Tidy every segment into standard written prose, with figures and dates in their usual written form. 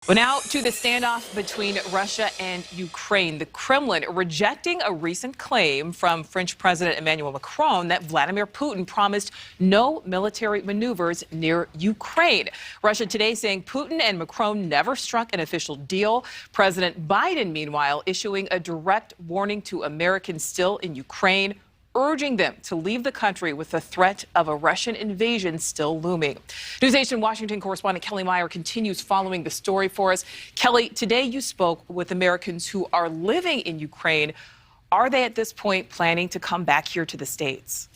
Well, now to the standoff between Russia and Ukraine. The Kremlin rejecting a recent claim from French President Emmanuel Macron that Vladimir Putin promised no military maneuvers near Ukraine. Russia today saying Putin and Macron never struck an official deal. President Biden, meanwhile, issuing a direct warning to Americans still in Ukraine, urging them to leave the country with the threat of a Russian invasion still looming. NewsNation Washington correspondent Kelly Meyer continues following the story for us. Kelly, today you spoke with Americans who are living in Ukraine. Are they at this point planning to come back here to the States?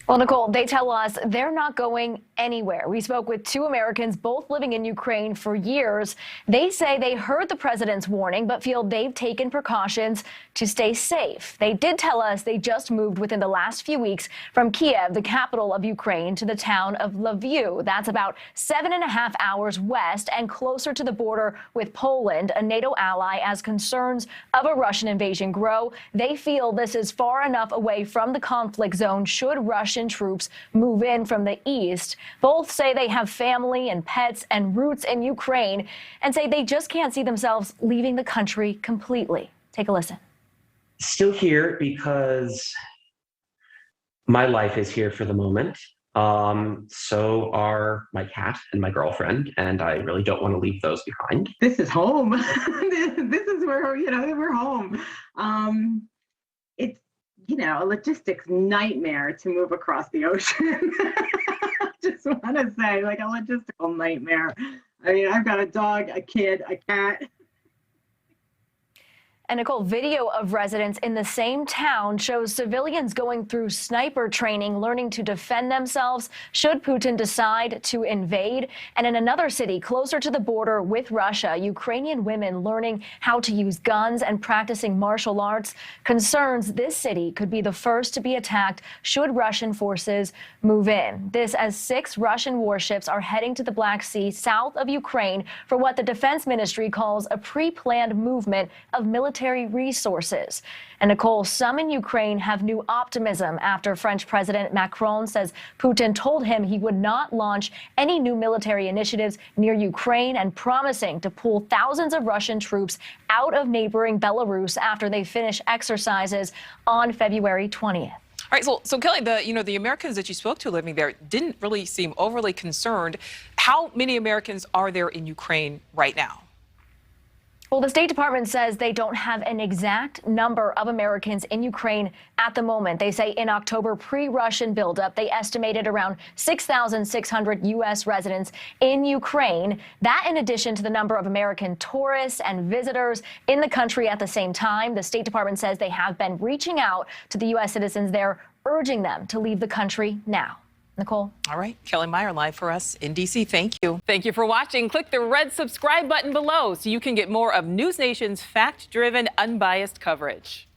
Well, Nicole, they tell us they're not going anywhere. We spoke with two Americans, both living in Ukraine for years. They say they heard the president's warning, but feel they've taken precautions to stay safe. They did tell us they just moved within the last few weeks from Kiev, the capital of Ukraine, to the town of Lviv. That's about 7.5 hours west and closer to the border with Poland, a NATO ally. As concerns of a Russian invasion grow, they feel this is far enough away from the conflict zone should Russian troops move in from the east. Both say they have family and pets and roots in Ukraine and say they just can't see themselves leaving the country completely. Take a listen. Still here because my life is here for the moment. So are my cat and my girlfriend, and I really don't want to leave those behind. This is home. This is where, we're home. It's, a logistics nightmare to move across the ocean. Just want to say, like, a logistical nightmare. I mean, I've got a dog, a kid, a cat. And Nicole, video of residents in the same town shows civilians going through sniper training, learning to defend themselves should Putin decide to invade. And in another city closer to the border with Russia, Ukrainian women learning how to use guns and practicing martial arts. Concerns this city could be the first to be attacked should Russian forces move in. This as 6 Russian warships are heading to the Black Sea south of Ukraine for what the Defense Ministry calls a pre-planned movement of military resources. And Nicole, some in Ukraine have new optimism after French President Macron says Putin told him he would not launch any new military initiatives near Ukraine and promising to pull thousands of Russian troops out of neighboring Belarus after they finish exercises on February 20th. All right, so Kelly, the Americans that you spoke to living there didn't really seem overly concerned. How many Americans are there in Ukraine right now? Well, the State Department says they don't have an exact number of Americans in Ukraine at the moment. They say in October, pre-Russian buildup, they estimated around 6,600 U.S. residents in Ukraine. That in addition to the number of American tourists and visitors in the country at the same time. The State Department says they have been reaching out to the U.S. citizens there, urging them to leave the country now. Nicole. All right. Kelly Meyer live for us in D.C. Thank you. Thank you for watching. Click the red subscribe button below so you can get more of NewsNation's fact-driven, unbiased coverage.